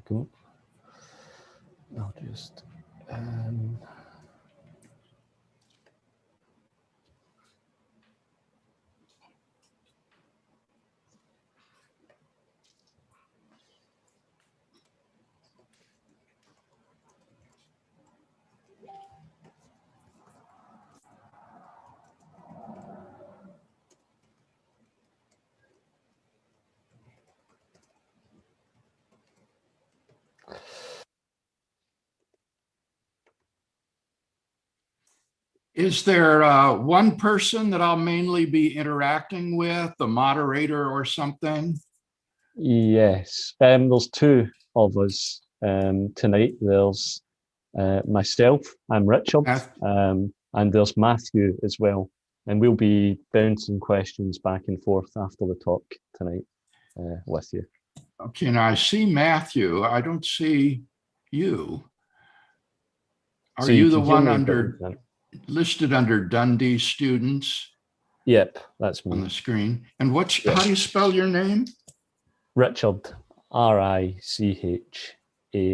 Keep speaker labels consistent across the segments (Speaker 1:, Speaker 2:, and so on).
Speaker 1: go. I'll just
Speaker 2: Is there one person that I'll mainly be interacting with, the moderator or something?
Speaker 1: Yes, there's two of us tonight. There's myself, I'm Richard, and there's Matthew as well. And we'll be bouncing questions back and forth after the talk tonight with you.
Speaker 2: Okay, now I see Matthew. I don't see you. Are you the one listed under Dundee students?
Speaker 1: Yep, that's me.
Speaker 2: On the screen. And how do you spell your name?
Speaker 1: Richard, R-I-C-H-A-R-E.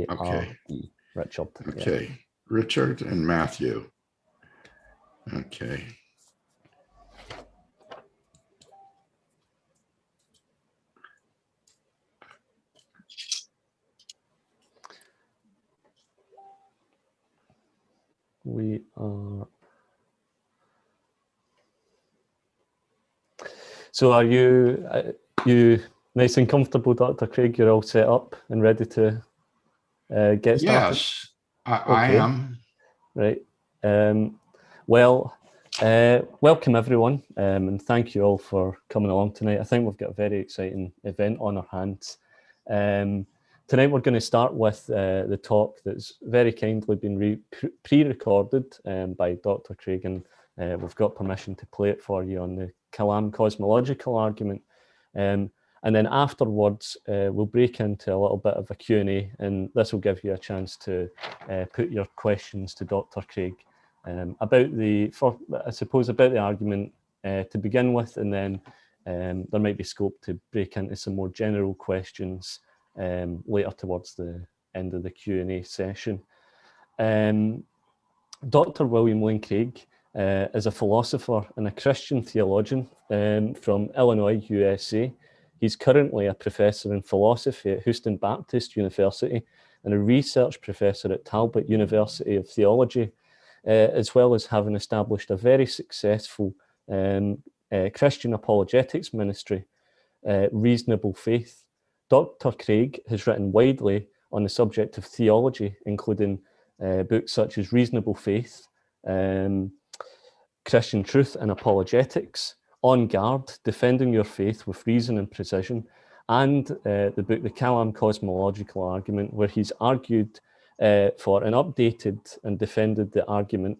Speaker 2: Okay.
Speaker 1: Richard.
Speaker 2: Okay, yeah. Richard and Matthew. Okay.
Speaker 1: We are. So are you nice and comfortable, Dr. Craig? You're all set up and ready to get started?
Speaker 2: Yes, I am.
Speaker 1: Right. Well, welcome everyone, and thank you all for coming along tonight. I think we've got a very exciting event on our hands. Tonight we're going to start with the talk that's very kindly been pre-recorded by Dr. Craig, and we've got permission to play it for you on the Kalam Cosmological Argument. And then afterwards, we'll break into a little bit of a Q&A, and this will give you a chance to put your questions to Dr. Craig about the argument to begin with, and then there might be scope to break into some more general questions later towards the end of the Q&A session. Dr. William Lane Craig is a philosopher and a Christian theologian from Illinois, USA. He's currently a professor in philosophy at Houston Baptist University and a research professor at Talbot University of Theology, as well as having established a very successful Christian apologetics ministry, Reasonable Faith. Dr. Craig has written widely on the subject of theology, including books such as Reasonable Faith, Christian Truth and Apologetics, On Guard, Defending Your Faith with Reason and Precision, and the book The Kalam Cosmological Argument, where he's argued for and updated and defended the argument,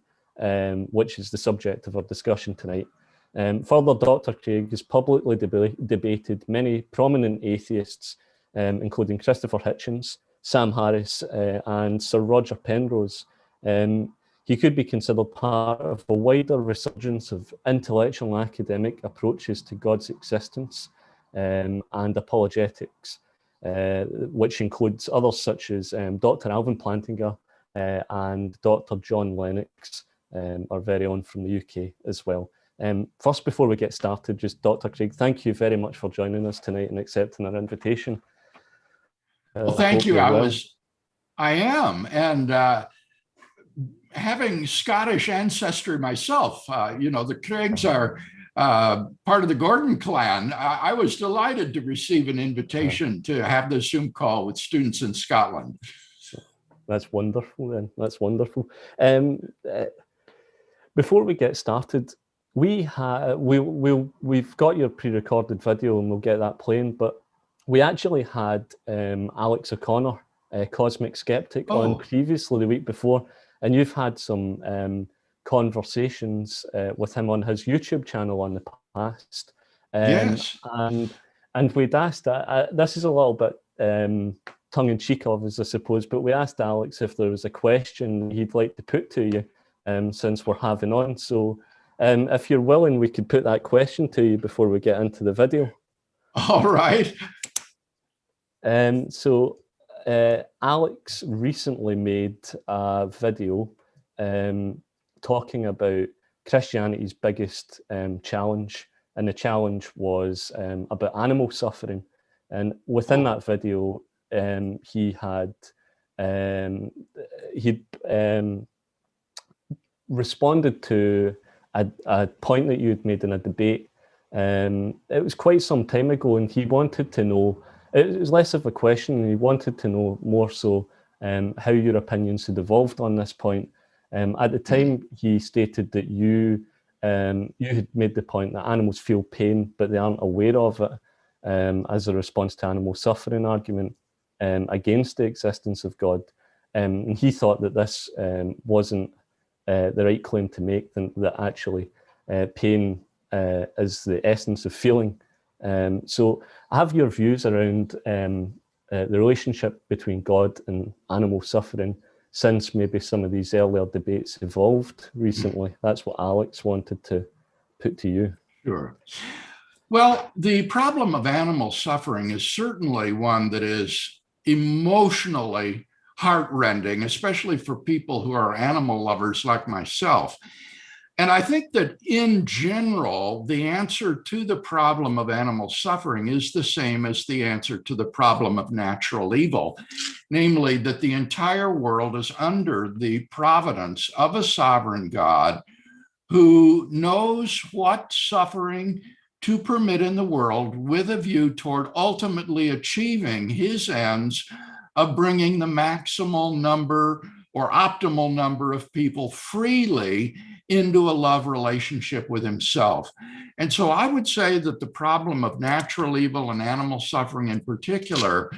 Speaker 1: which is the subject of our discussion tonight. Further, Dr. Craig has publicly debated many prominent atheists, including Christopher Hitchens, Sam Harris, and Sir Roger Penrose. He could be considered part of a wider resurgence of intellectual and academic approaches to God's existence and apologetics, which includes others such as Dr. Alvin Plantinga and Dr. John Lennox, our very own from the UK as well. First, before we get started, just Dr. Craig, thank you very much for joining us tonight and accepting our invitation.
Speaker 2: Well, thank you. I am, and having Scottish ancestry myself, you know, the Craigs are part of the Gordon clan. I was delighted to receive an invitation to have this Zoom call with students in Scotland.
Speaker 1: That's wonderful then, that's wonderful. Before we get started, we've got your pre-recorded video and we'll get that playing, but we actually had Alex O'Connor, Cosmic Skeptic, on previously the week before, and you've had some conversations with him on his YouTube channel in the past.
Speaker 2: Yes.
Speaker 1: And we'd asked, this is a little bit tongue-in-cheek of us, I suppose, but we asked Alex if there was a question he'd like to put to you since we're having on. So if you're willing, we could put that question to you before we get into the video.
Speaker 2: All right.
Speaker 1: So Alex recently made a video talking about Christianity's biggest challenge, and the challenge was about animal suffering. And within that video, he had responded to a point that you had made in a debate. It was quite some time ago, and he wanted to know, it was less of a question, he wanted to know more so how your opinions had evolved on this point. At the time, he stated that you had made the point that animals feel pain, but they aren't aware of it, as a response to animal suffering argument against the existence of God. And he thought that this wasn't the right claim to make, that actually pain is the essence of feeling. So I have your views around the relationship between God and animal suffering since maybe some of these earlier debates evolved recently. That's what Alex wanted to put to you.
Speaker 2: Sure. Well, the problem of animal suffering is certainly one that is emotionally heartrending, especially for people who are animal lovers like myself. And I think that in general, the answer to the problem of animal suffering is the same as the answer to the problem of natural evil, namely that the entire world is under the providence of a sovereign God who knows what suffering to permit in the world with a view toward ultimately achieving his ends of bringing the maximal number or optimal number of people freely into a love relationship with himself. And so I would say that the problem of natural evil and animal suffering in particular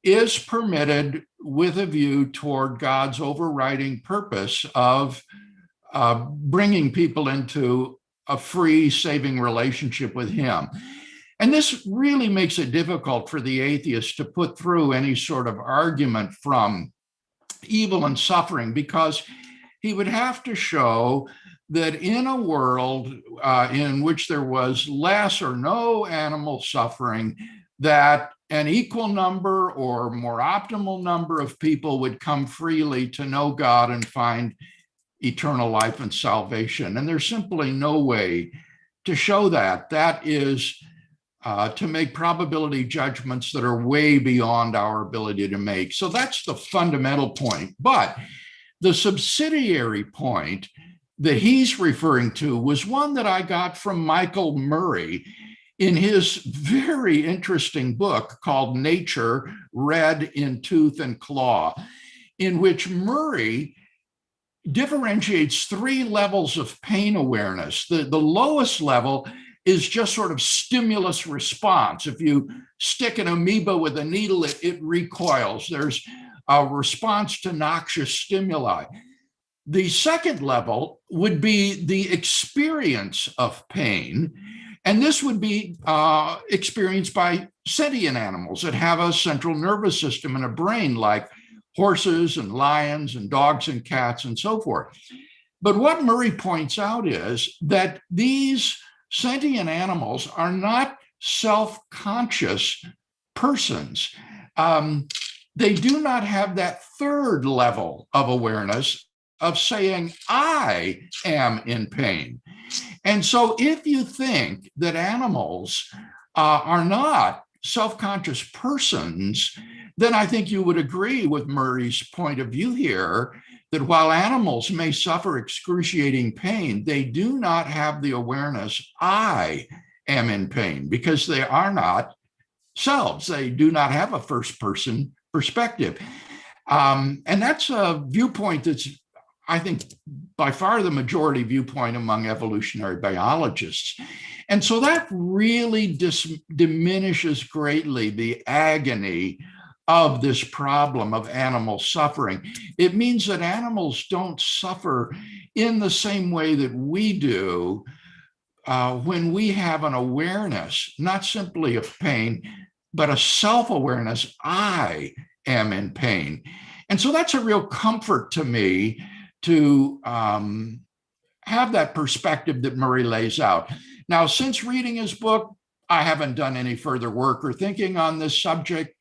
Speaker 2: is permitted with a view toward God's overriding purpose of bringing people into a free, saving relationship with him. And this really makes it difficult for the atheist to put through any sort of argument from evil and suffering, because he would have to show that in a world in which there was less or no animal suffering, that an equal number or more optimal number of people would come freely to know God and find eternal life and salvation. And there's simply no way to show that. That is to make probability judgments that are way beyond our ability to make. So that's the fundamental point. But the subsidiary point that he's referring to was one that I got from Michael Murray in his very interesting book called Nature, Red in Tooth and Claw, in which Murray differentiates three levels of pain awareness. The lowest level is just sort of stimulus response. If you stick an amoeba with a needle, it recoils. There's a response to noxious stimuli. The second level would be the experience of pain. And this would be experienced by sentient animals that have a central nervous system and a brain, like horses and lions and dogs and cats and so forth. But what Murray points out is that these sentient animals are not self-conscious persons. They do not have that third level of awareness of saying, I am in pain. And so if you think that animals are not self-conscious persons, then I think you would agree with Murray's point of view here, that while animals may suffer excruciating pain, they do not have the awareness, I am in pain, because they are not selves. They do not have a first-person perspective. And that's a viewpoint that's, I think, by far the majority viewpoint among evolutionary biologists. And so that really diminishes greatly the agony of this problem of animal suffering. It means that animals don't suffer in the same way that we do when we have an awareness, not simply of pain, but a self-awareness, I am in pain. And so that's a real comfort to me to have that perspective that Murray lays out. Now, since reading his book, I haven't done any further work or thinking on this subject.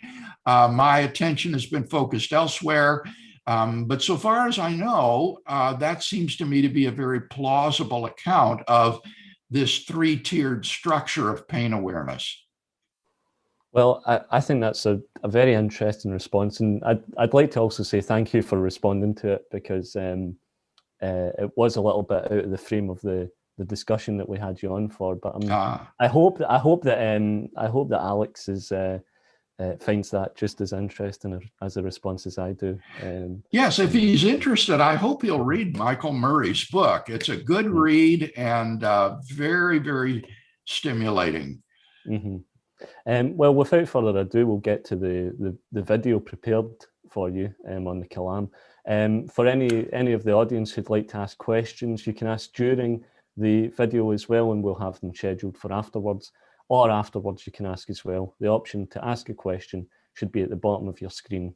Speaker 2: My attention has been focused elsewhere. But so far as I know, that seems to me to be a very plausible account of this three-tiered structure of pain awareness.
Speaker 1: Well, I think that's a very interesting response, and I'd like to also say thank you for responding to it, because it was a little bit out of the frame of the discussion that we had you on for. But I hope that Alex is finds that just as interesting as a response as I do.
Speaker 2: Yes, if he's interested, I hope he'll read Michael Murray's book. It's a good read and very, very stimulating.
Speaker 1: Mm-hmm. Well, without further ado, we'll get to the video prepared for you on the Kalam. For any of the audience who'd like to ask questions, you can ask during the video as well, and we'll have them scheduled for afterwards. Or afterwards, you can ask as well. The option to ask a question should be at the bottom of your screen.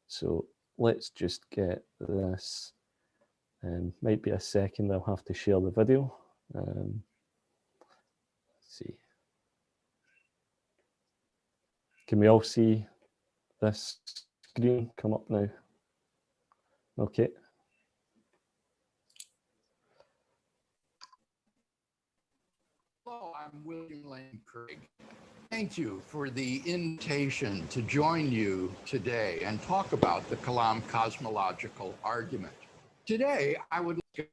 Speaker 1: So let's just get this. Might be a second, I'll have to share the video. Let's see. Can we all see this screen come up now? Okay.
Speaker 2: Hello, I'm William Lane Craig. Thank you for the invitation to join you today and talk about the Kalam Cosmological Argument. Today, I would like to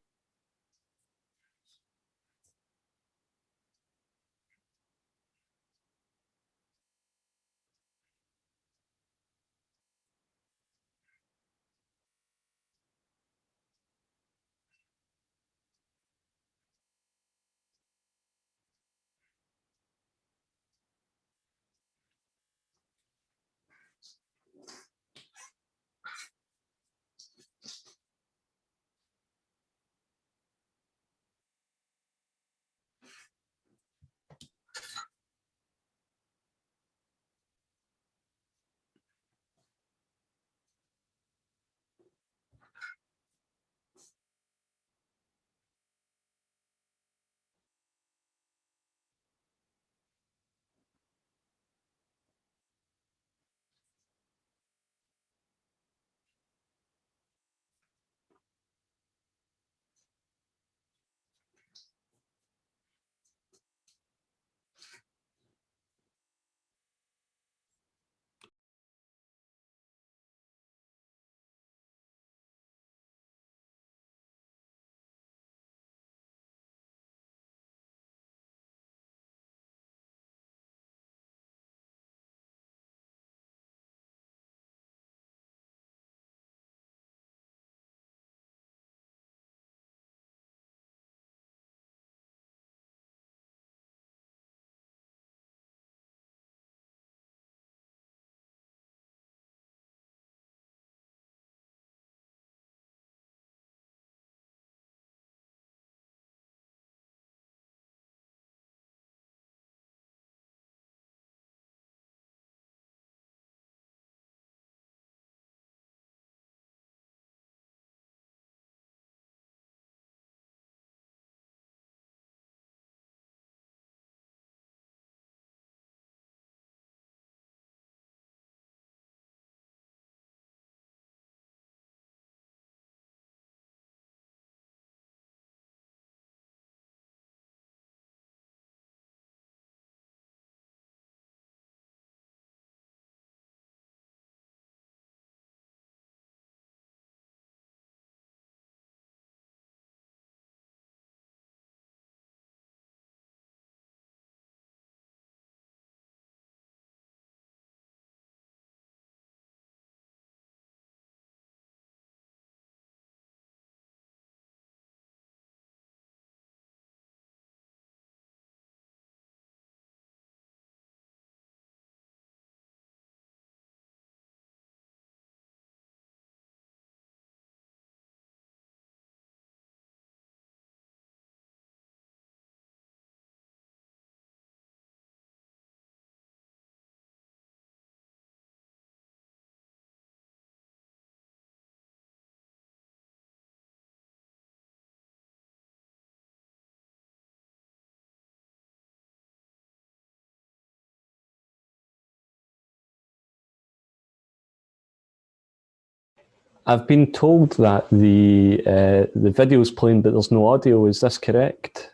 Speaker 1: I've been told that the video is playing, but there's no audio. Is this correct?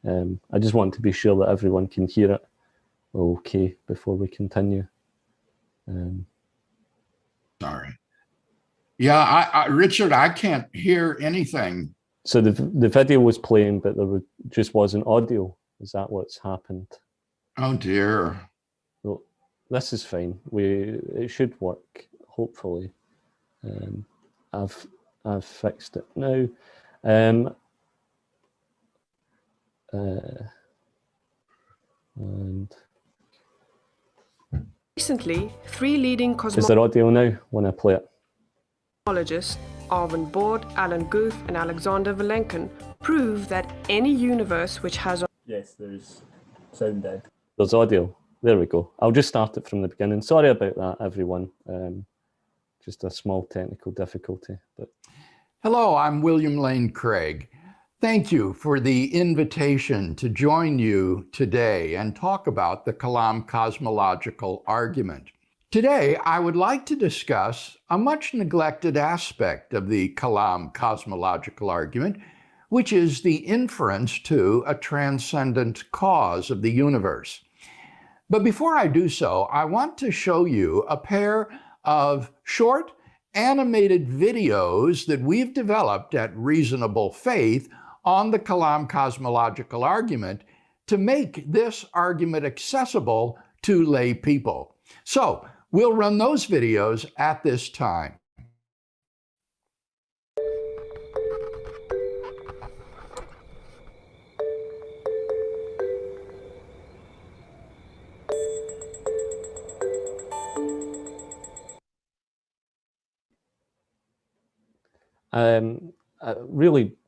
Speaker 1: I just want to be sure that everyone can hear it okay before we continue.
Speaker 2: Sorry. Yeah, Richard, I can't hear anything.
Speaker 1: So the video was playing, but there just wasn't audio. Is that what's happened?
Speaker 2: Oh dear.
Speaker 1: Well, this is fine. It should work, hopefully. I've fixed it now. And
Speaker 3: recently, 3 leading
Speaker 1: is there audio now when I play it?
Speaker 3: cosmologists, Arvin Bord, Alan Guth, and Alexander Vilenkin, prove that any universe which has
Speaker 1: Yes, there's sound dead. There's audio. There we go. I'll just start it from the beginning. Sorry about that, everyone. Just a small technical difficulty. But
Speaker 2: hello, I'm William Lane Craig. Thank you for the invitation to join you today and talk about the Kalam Cosmological Argument. Today, I would like to discuss a much neglected aspect of the Kalam Cosmological Argument, which is the inference to a transcendent cause of the universe. But before I do so, I want to show you a pair of short animated videos that we've developed at Reasonable Faith on the Kalam Cosmological Argument to make this argument accessible to lay people. So we'll run those videos at this time.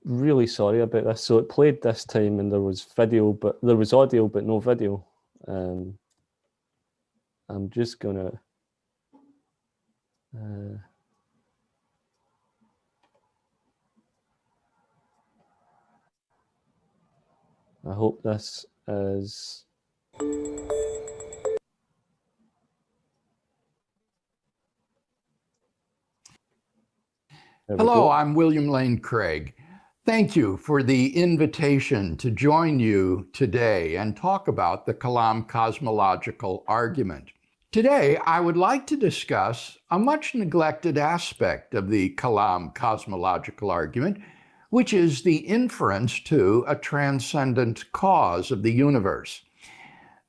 Speaker 1: Really sorry about this. So it played this time and there was video, but there was audio, but no video. I'm just gonna I hope this is
Speaker 2: hello, I'm William Lane Craig. Thank you for the invitation to join you today and talk about the Kalam Cosmological Argument. Today, I would like to discuss a much neglected aspect of the Kalam Cosmological Argument, which is the inference to a transcendent cause of the universe.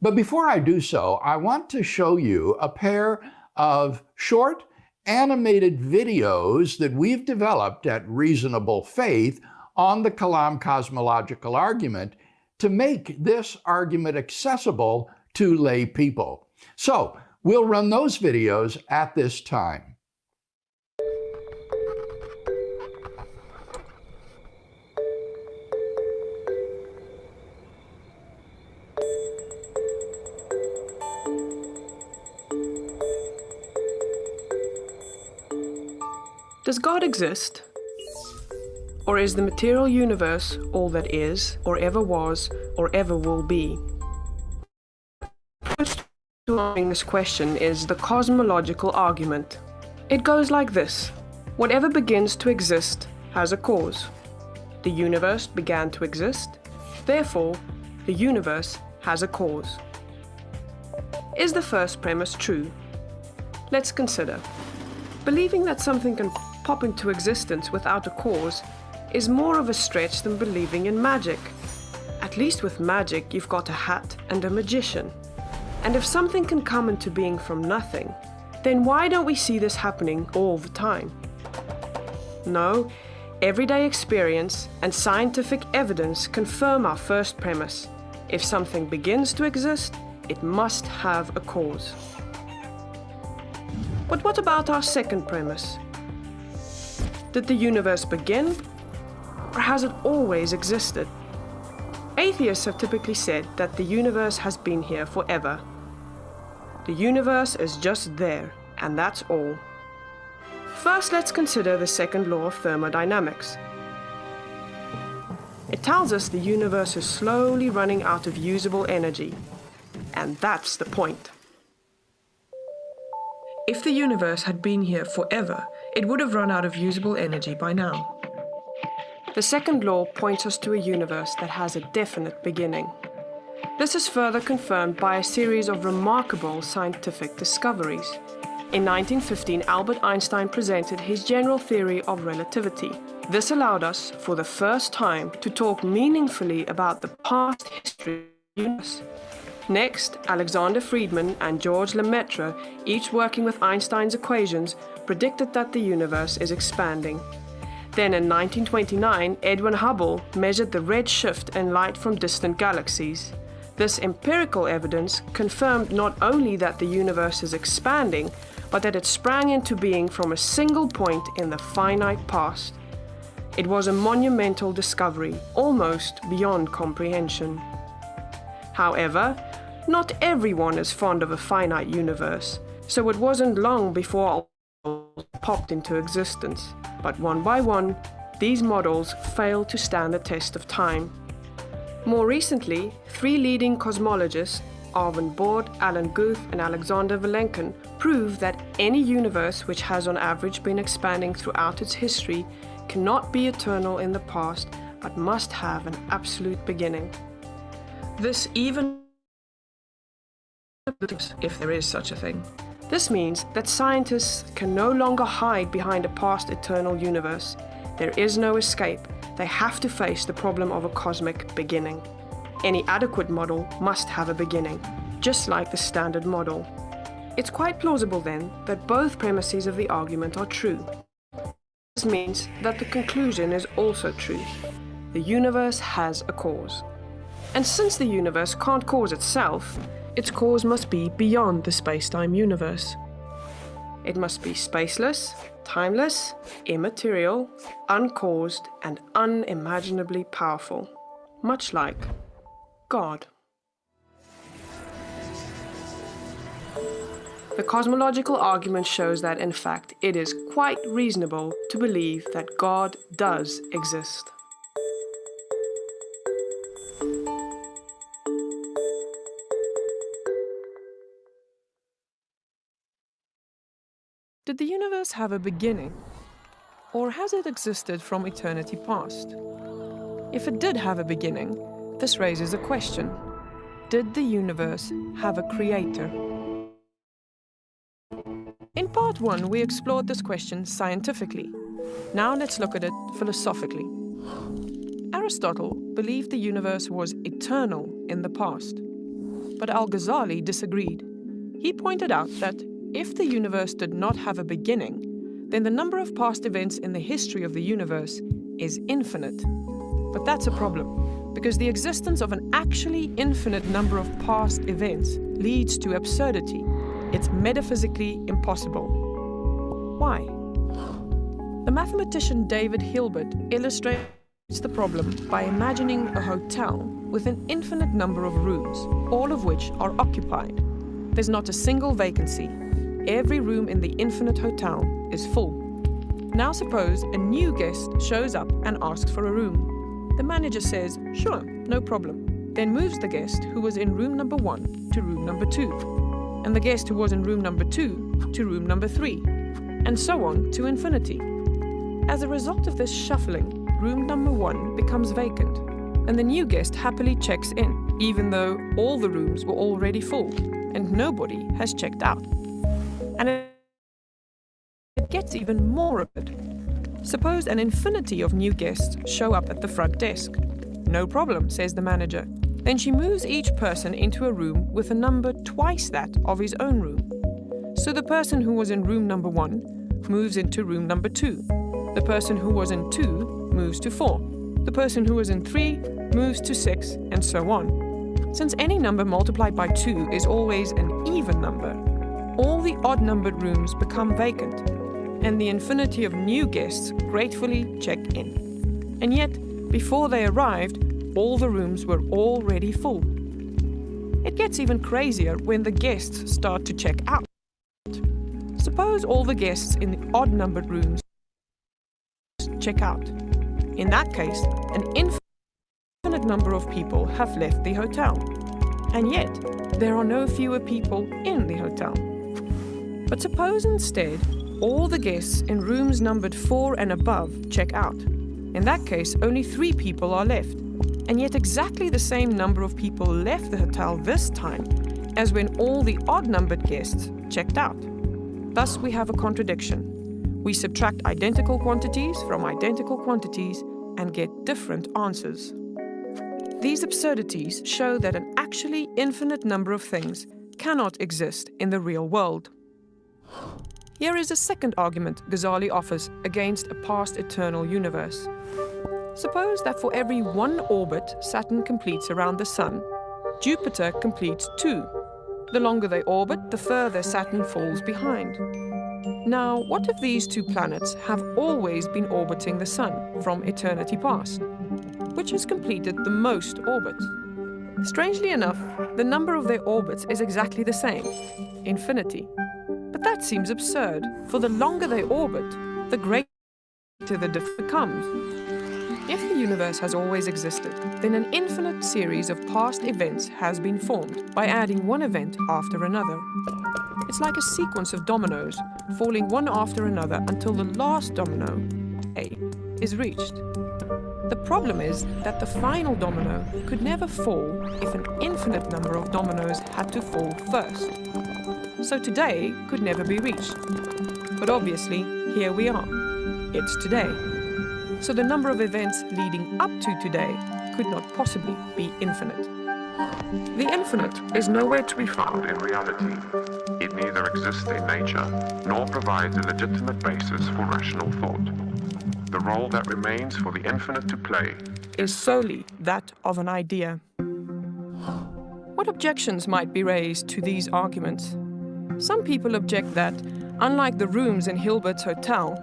Speaker 2: But before I do so, I want to show you a pair of short animated videos that we've developed at Reasonable Faith on the Kalam Cosmological Argument to make this argument accessible to lay people. So we'll run those videos at this time.
Speaker 3: Does God exist? Or is the material universe all that is, or ever was, or ever will be? First to answering this question is the cosmological argument. It goes like this. Whatever begins to exist has a cause. The universe began to exist, therefore, the universe has a cause. Is the first premise true? Let's consider. Believing that something can pop into existence without a cause is more of a stretch than believing in magic. At least with magic, you've got a hat and a magician. And if something can come into being from nothing, then why don't we see this happening all the time? No, everyday experience and scientific evidence confirm our first premise. If something begins to exist, it must have a cause. But what about our second premise? Did the universe begin, or has it always existed? Atheists have typically said that the universe has been here forever. The universe is just there, and that's all. First, let's consider the second law of thermodynamics. It tells us the universe is slowly running out of usable energy, and that's the point. If the universe had been here forever, it would have run out of usable energy by now. The second law points us to a universe that has a definite beginning. This is further confirmed by a series of remarkable scientific discoveries. In 1915, Albert Einstein presented his general theory of relativity. This allowed us, for the first time, to talk meaningfully about the past history of the universe. Next, Alexander Friedmann and George Lemaitre, each working with Einstein's equations, predicted that the universe is expanding. Then in 1929, Edwin Hubble measured the red shift in light from distant galaxies. This empirical evidence confirmed not only that the universe is expanding, but that it sprang into being from a single point in the finite past. It was a monumental discovery, almost beyond comprehension. However, not everyone is fond of a finite universe, so it wasn't long before all models popped into existence. But one by one, these models failed to stand the test of time. More recently, 3 leading cosmologists, Arvin Bord, Alan Guth, and Alexander Vilenkin, prove that any universe which has on average been expanding throughout its history cannot be eternal in the past, but must have an absolute beginning. This even if there is such a thing. This means that scientists can no longer hide behind a past eternal universe. There is no escape. They have to face the problem of a cosmic beginning. Any adequate model must have a beginning, just like the standard model. It's quite plausible then that both premises of the argument are true. This means that the conclusion is also true. The universe has a cause. And since the universe can't cause itself, its cause must be beyond the space-time universe. It must be spaceless, timeless, immaterial, uncaused, and unimaginably powerful, much like God. The cosmological argument shows that, in fact, it is quite reasonable to believe that God does exist.
Speaker 4: Did the universe have a beginning? Or has it existed from eternity past? If it did have a beginning, this raises a question. Did the universe have a creator? In part 1, we explored this question scientifically. Now let's look at it philosophically. Aristotle believed the universe was eternal in the past, but Al-Ghazali disagreed. He pointed out that if the universe did not have a beginning, then the number of past events in the history of the universe is infinite. But that's a problem, because the existence of an actually infinite number of past events leads to absurdity. It's metaphysically impossible. Why? The mathematician David Hilbert illustrates the problem by imagining a hotel with an infinite number of rooms, all of which are occupied. There's not a single vacancy. Every room in the infinite hotel is full. Now suppose a new guest shows up and asks for a room. The manager says, "Sure, no problem," then moves the guest who was in room number 1 to room number 2, and the guest who was in room number 2 to room number 3, and so on to infinity. As a result of this shuffling, room number 1 becomes vacant, and the new guest happily checks in, even though all the rooms were already full, and nobody has checked out. And it gets even more absurd. Suppose an infinity of new guests show up at the front desk. "No problem," says the manager. Then she moves each person into a room with a number twice that of his own room. So the person who was in room number 1 moves into room number 2. The person who was in 2 moves to 4. The person who was in 3 moves to 6, and so on. Since any number multiplied by 2 is always an even number, all the odd-numbered rooms become vacant, and the infinity of new guests gratefully check in. And yet, before they arrived, all the rooms were already full. It gets even crazier when the guests start to check out. Suppose all the guests in the odd-numbered rooms check out. In that case, an infinite number of people have left the hotel, and yet there are no fewer people in the hotel. But suppose instead all the guests in rooms numbered 4 and above check out. In that case, only 3 people are left, and yet exactly the same number of people left the hotel this time as when all the odd-numbered guests checked out. Thus, we have a contradiction. We subtract identical quantities from identical quantities and get different answers. These absurdities show that an actually infinite number of things cannot exist in the real world. Here is a second argument Ghazali offers against a past eternal universe. Suppose that for every 1 orbit Saturn completes around the Sun, Jupiter completes 2. The longer they orbit, the further Saturn falls behind. Now, what if these 2 planets have always been orbiting the Sun from eternity past? Which has completed the most orbits? Strangely enough, the number of their orbits is exactly the same, infinity. But that seems absurd, for the longer they orbit, the greater the difference becomes. If the universe has always existed, then an infinite series of past events has been formed by adding one event after another. It's like a sequence of dominoes, falling one after another until the last domino, A, is reached. The problem is that the final domino could never fall if an infinite number of dominoes had to fall first. So today could never be reached. But obviously, here we are. It's today. So the number of events leading up to today could not possibly be infinite. The infinite is nowhere to be found
Speaker 5: in reality. It neither exists in nature nor provides a legitimate basis for rational thought. The role that remains for the infinite to play
Speaker 4: is solely that of an idea. What objections might be raised to these arguments? Some people object that, unlike the rooms in Hilbert's hotel,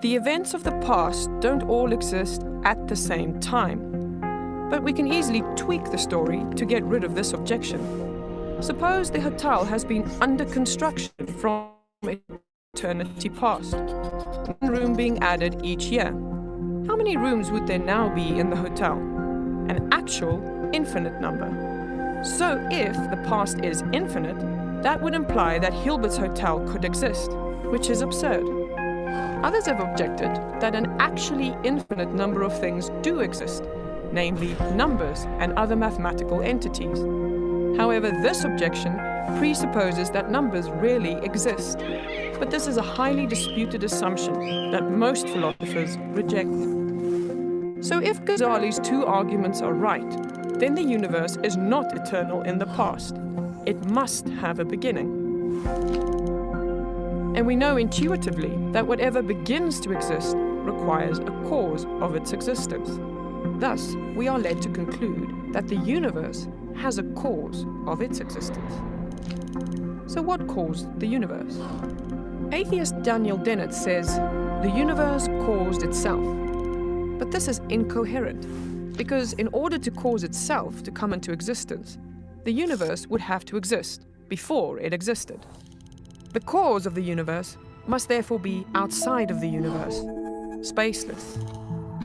Speaker 4: the events of the past don't all exist at the same time. But we can easily tweak the story to get rid of this objection. Suppose the hotel has been under construction from eternity past, 1 room being added each year. How many rooms would there now be in the hotel? An actual infinite number. So if the past is infinite, that would imply that Hilbert's hotel could exist, which is absurd. Others have objected that an actually infinite number of things do exist, namely numbers and other mathematical entities. However, this objection presupposes that numbers really exist, but this is a highly disputed assumption that most philosophers reject. So if Ghazali's 2 arguments are right, then the universe is not eternal in the past. It must have a beginning. And we know intuitively that whatever begins to exist requires a cause of its existence. Thus, we are led to conclude that the universe has a cause of its existence. So what caused the universe? Atheist Daniel Dennett says, the universe caused itself. But this is incoherent, because in order to cause itself to come into existence, the universe would have to exist before it existed. The cause of the universe must therefore be outside of the universe, spaceless,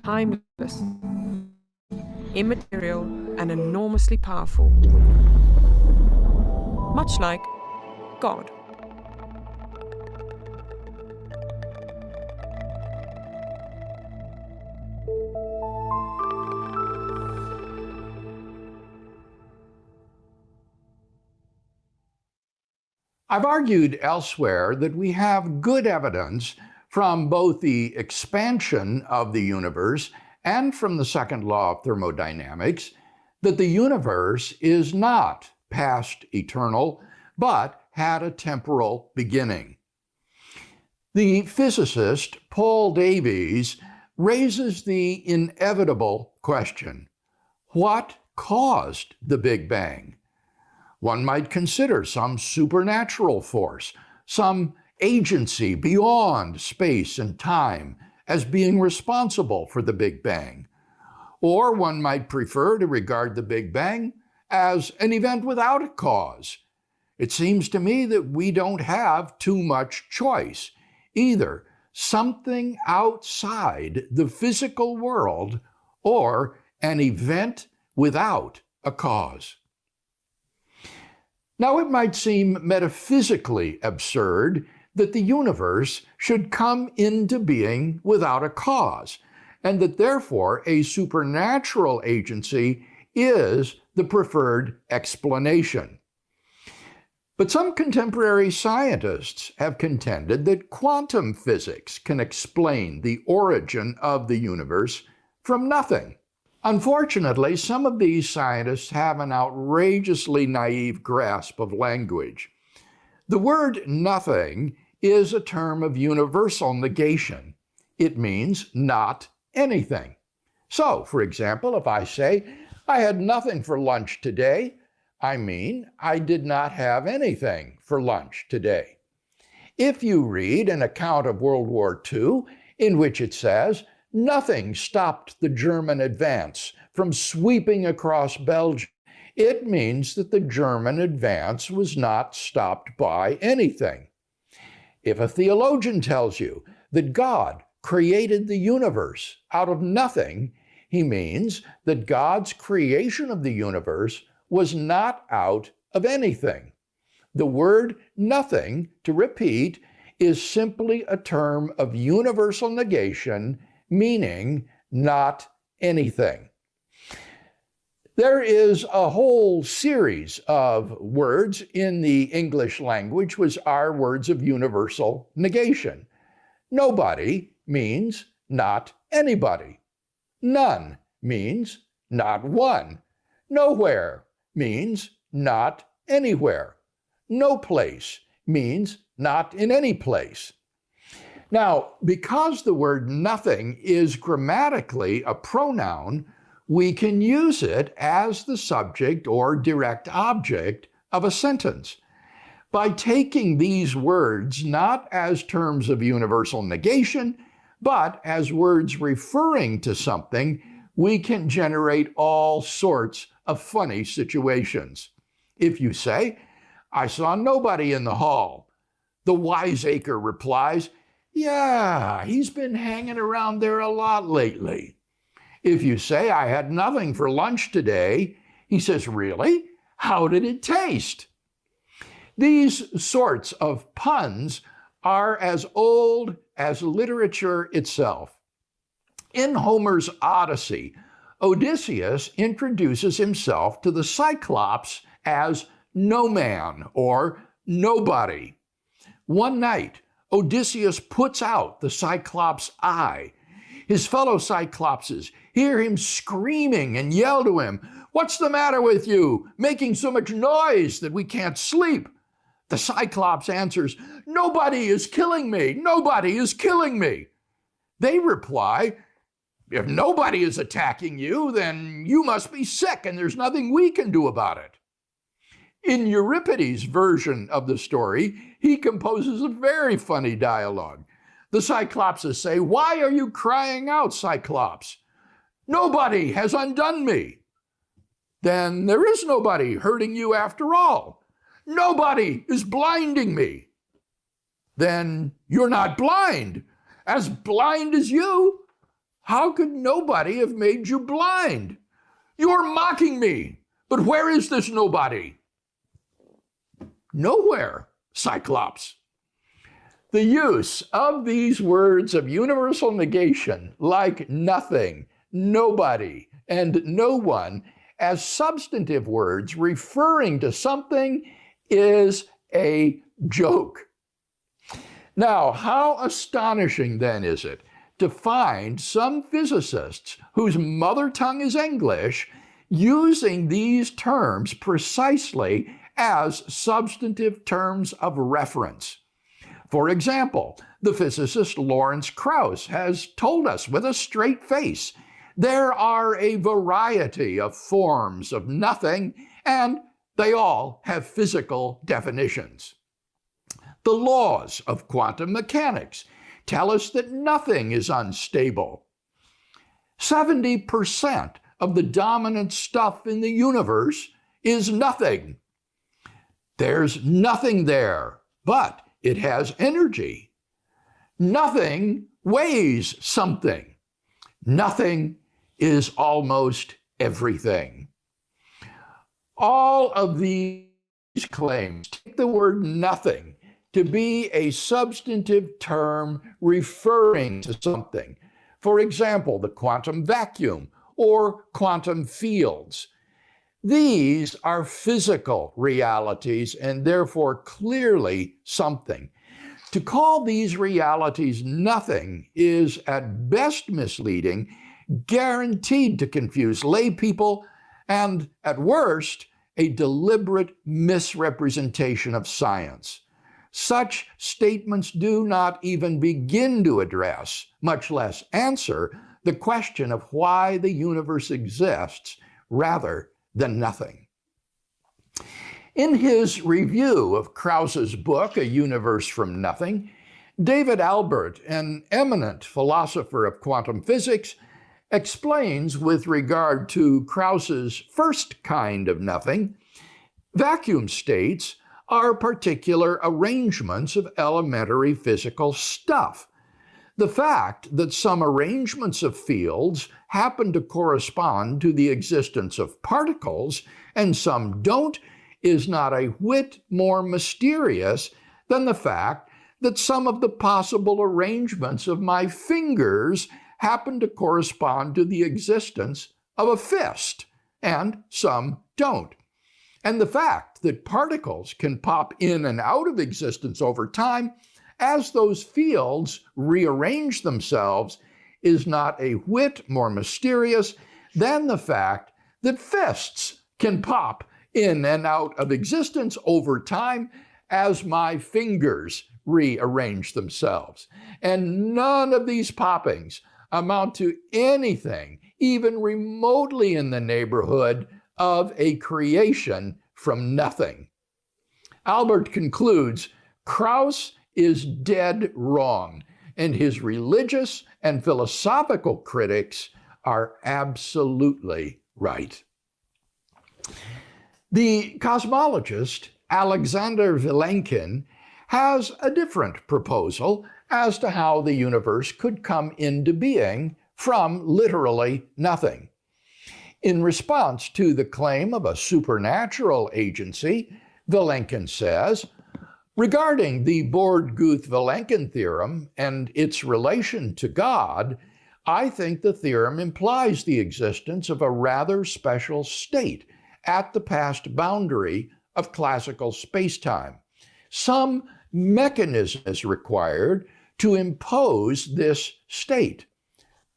Speaker 4: timeless, immaterial, and enormously powerful. Much like God.
Speaker 2: I've argued elsewhere that we have good evidence from both the expansion of the universe and from the second law of thermodynamics that the universe is not past eternal, but had a temporal beginning. The physicist Paul Davies raises the inevitable question: what caused the Big Bang? One might consider some supernatural force, some agency beyond space and time as being responsible for the Big Bang. Or one might prefer to regard the Big Bang as an event without a cause. It seems to me that we don't have too much choice. Either something outside the physical world or an event without a cause. Now, it might seem metaphysically absurd that the universe should come into being without a cause, and that therefore a supernatural agency is the preferred explanation. But some contemporary scientists have contended that quantum physics can explain the origin of the universe from nothing. Unfortunately, some of these scientists have an outrageously naive grasp of language. The word nothing is a term of universal negation. It means not anything. So, for example, if I say, I had nothing for lunch today, I mean I did not have anything for lunch today. If you read an account of World War II in which it says, nothing stopped the German advance from sweeping across Belgium, it means that the German advance was not stopped by anything. If a theologian tells you that God created the universe out of nothing, he means that God's creation of the universe was not out of anything. The word nothing, to repeat, is simply a term of universal negation, meaning not anything. There is a whole series of words in the English language which are words of universal negation. Nobody means not anybody. None means not one. Nowhere means not anywhere. No place means not in any place. Now, because the word nothing is grammatically a pronoun, we can use it as the subject or direct object of a sentence. By taking these words not as terms of universal negation, but as words referring to something, we can generate all sorts of funny situations. If you say, I saw nobody in the hall, the wiseacre replies, yeah, he's been hanging around there a lot lately. If you say, I had nothing for lunch today, he says, really? How did it taste? These sorts of puns are as old as literature itself. In Homer's Odyssey, Odysseus introduces himself to the Cyclops as no man or nobody. One night, Odysseus puts out the Cyclops' eye. His fellow Cyclopses hear him screaming and yell to him, "What's the matter with you, making so much noise that we can't sleep?" The Cyclops answers, "Nobody is killing me. Nobody is killing me." They reply, "If nobody is attacking you, then you must be sick and there's nothing we can do about it." In Euripides' version of the story, he composes a very funny dialogue. The Cyclopses say, "Why are you crying out, Cyclops? Nobody has undone me." "Then there is nobody hurting you after all." "Nobody is blinding me." "Then you're not blind. As blind as you. How could nobody have made you blind? You're mocking me. But where is this nobody?" "Nowhere, Cyclops." The use of these words of universal negation, like nothing, nobody, and no one, as substantive words referring to something is a joke. Now, how astonishing then is it to find some physicists whose mother tongue is English using these terms precisely as substantive terms of reference. For example, the physicist Lawrence Krauss has told us with a straight face, there are a variety of forms of nothing, and they all have physical definitions. The laws of quantum mechanics tell us that nothing is unstable. 70% of the dominant stuff in the universe is nothing. There's nothing there, but it has energy. Nothing weighs something. Nothing is almost everything. All of these claims take the word nothing to be a substantive term referring to something. For example, the quantum vacuum or quantum fields. These are physical realities and therefore clearly something. To call these realities nothing is at best misleading, guaranteed to confuse lay people, and at worst, a deliberate misrepresentation of science. Such statements do not even begin to address, much less answer, the question of why the universe exists rather than nothing. In his review of Krauss's book, A Universe from Nothing, David Albert, an eminent philosopher of quantum physics, explains with regard to Krauss's first kind of nothing, vacuum states are particular arrangements of elementary physical stuff. The fact that some arrangements of fields happen to correspond to the existence of particles and some don't is not a whit more mysterious than the fact that some of the possible arrangements of my fingers happen to correspond to the existence of a fist, and some don't. And the fact that particles can pop in and out of existence over time as those fields rearrange themselves is not a whit more mysterious than the fact that fists can pop in and out of existence over time as my fingers rearrange themselves. And none of these poppings amount to anything even remotely in the neighborhood of a creation from nothing. Albert concludes, Krauss is dead wrong, and his religious and philosophical critics are absolutely right. The cosmologist Alexander Vilenkin has a different proposal as to how the universe could come into being from literally nothing. In response to the claim of a supernatural agency, Vilenkin says, regarding the Borde-Guth-Vilenkin theorem and its relation to God, I think the theorem implies the existence of a rather special state at the past boundary of classical spacetime. Some mechanism is required to impose this state.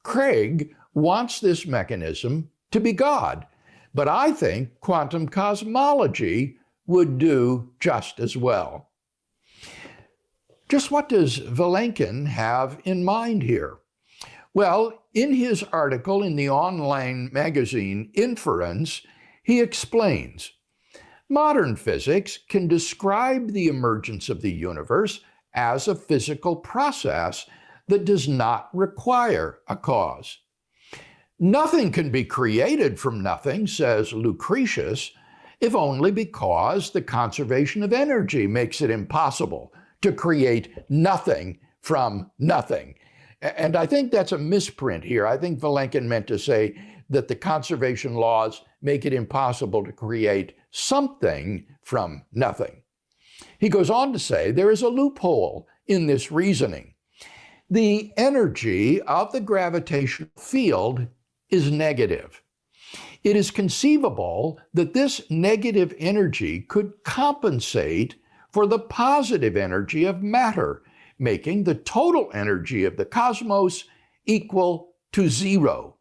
Speaker 2: Craig wants this mechanism to be God, but I think quantum cosmology would do just as well. Just what does Vilenkin have in mind here? Well, in his article in the online magazine Inference, he explains, modern physics can describe the emergence of the universe as a physical process that does not require a cause. Nothing can be created from nothing, says Lucretius, if only because the conservation of energy makes it impossible to create nothing from nothing. And I think that's a misprint here. I think Vilenkin meant to say that the conservation laws make it impossible to create something from nothing. He goes on to say there is a loophole in this reasoning. The energy of the gravitational field is negative. It is conceivable that this negative energy could compensate for the positive energy of matter, making the total energy of the cosmos equal to zero.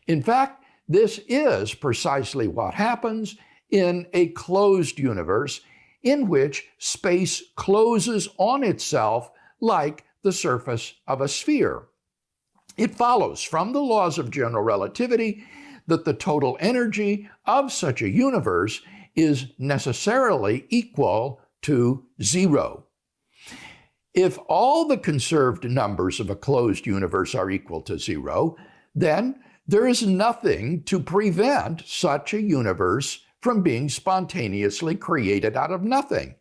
Speaker 2: In fact, this is precisely what happens in a closed universe in which space closes on itself like the surface of a sphere. It follows from the laws of general relativity that the total energy of such a universe is necessarily equal to zero. If all the conserved numbers of a closed universe are equal to zero, then there is nothing to prevent such a universe from being spontaneously created out of nothing.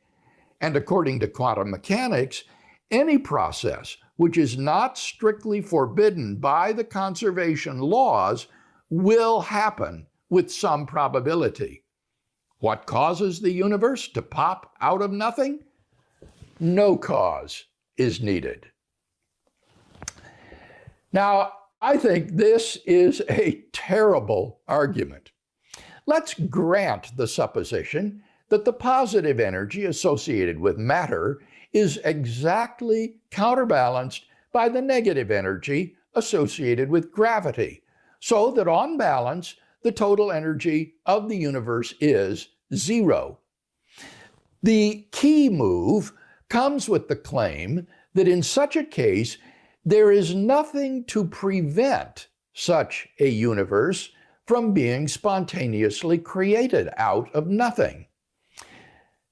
Speaker 2: And according to quantum mechanics, any process which is not strictly forbidden by the conservation laws will happen with some probability. What causes the universe to pop out of nothing? no cause is needed. Now, I think this is a terrible argument. Let's grant the supposition that the positive energy associated with matter is exactly counterbalanced by the negative energy associated with gravity, so that on balance, the total energy of the universe is zero. The key move comes with the claim that in such a case, there is nothing to prevent such a universe from being spontaneously created out of nothing.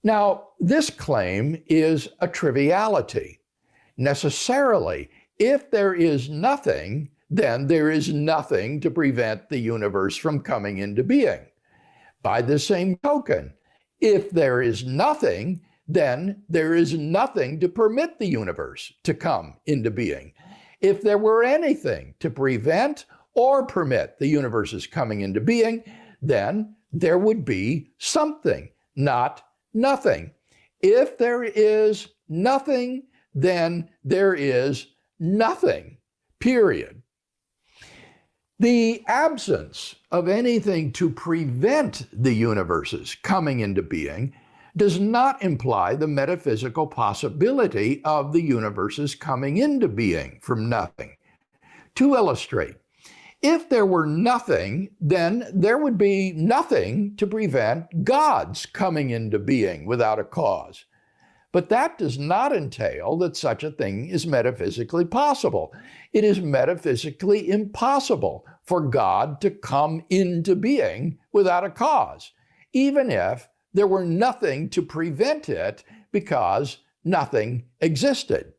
Speaker 2: Now, this claim is a triviality. Necessarily, if there is nothing, then there is nothing to prevent the universe from coming into being. By the same token, if there is nothing, then there is nothing to permit the universe to come into being. If there were anything to prevent or permit the universe's coming into being, then there would be something, not nothing. If there is nothing, then there is nothing, period. The absence of anything to prevent the universe's coming into being does not imply the metaphysical possibility of the universe's coming into being from nothing. To illustrate, if there were nothing, then there would be nothing to prevent God's coming into being without a cause. But that does not entail that such a thing is metaphysically possible. It is metaphysically impossible for God to come into being without a cause, even if there were nothing to prevent it because nothing existed.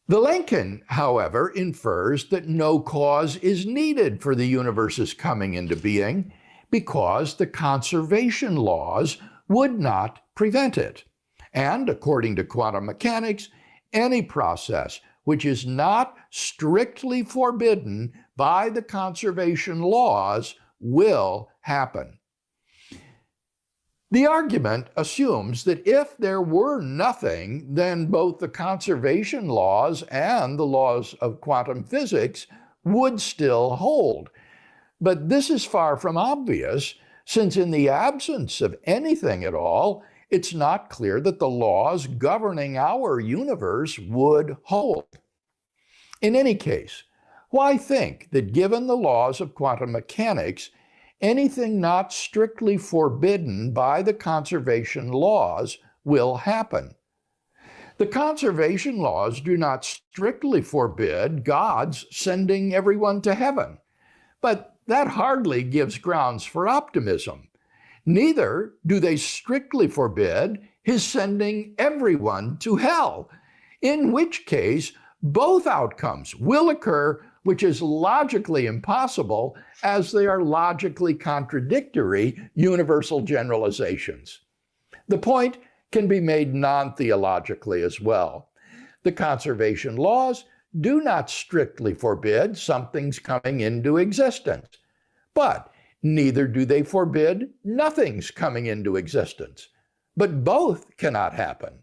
Speaker 2: Vilenkin, however, infers that no cause is needed for the universe's coming into being because the conservation laws would not prevent it. And according to quantum mechanics, any process which is not strictly forbidden by the conservation laws will happen. The argument assumes that if there were nothing, then both the conservation laws and the laws of quantum physics would still hold. But this is far from obvious, since in the absence of anything at all, it's not clear that the laws governing our universe would hold. In any case, why think that given the laws of quantum mechanics, anything not strictly forbidden by the conservation laws will happen? The conservation laws do not strictly forbid God's sending everyone to heaven, but that hardly gives grounds for optimism. Neither do they strictly forbid his sending everyone to hell, in which case both outcomes will occur, which is logically impossible, as they are logically contradictory universal generalizations. The point can be made non-theologically as well. The conservation laws do not strictly forbid something's coming into existence, but neither do they forbid nothing's coming into existence. But both cannot happen.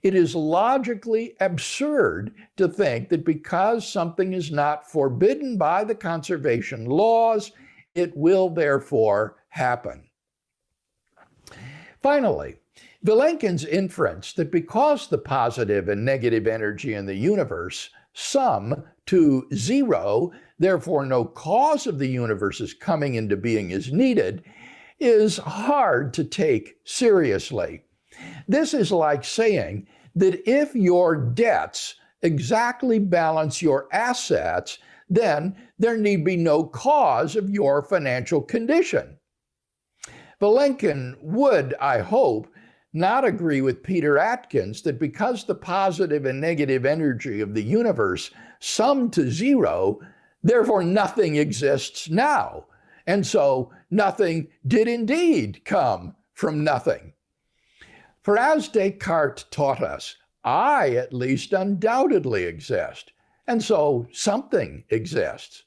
Speaker 2: It is logically absurd to think that because something is not forbidden by the conservation laws, it will therefore happen. Finally, Vilenkin's inference that because the positive and negative energy in the universe sum to zero, therefore no cause of the universe's coming into being is needed, is hard to take seriously. This is like saying that if your debts exactly balance your assets, then there need be no cause of your financial condition. Vilenkin would, I hope, not agree with Peter Atkins that because the positive and negative energy of the universe sum to zero, therefore nothing exists now. And so nothing did indeed come from nothing. For as Descartes taught us, I at least undoubtedly exist, and so something exists.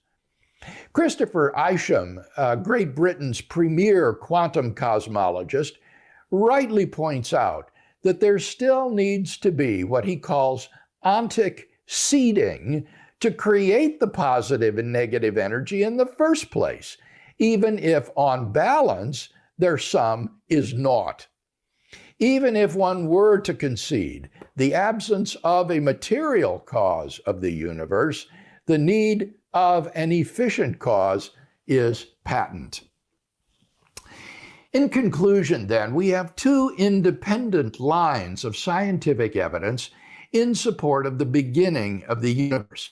Speaker 2: Christopher Isham, Great Britain's premier quantum cosmologist, rightly points out that there still needs to be what he calls ontic seeding to create the positive and negative energy in the first place, even if on balance their sum is naught. Even if one were to concede the absence of a material cause of the universe, the need of an efficient cause is patent. In conclusion, then, we have two independent lines of scientific evidence in support of the beginning of the universe.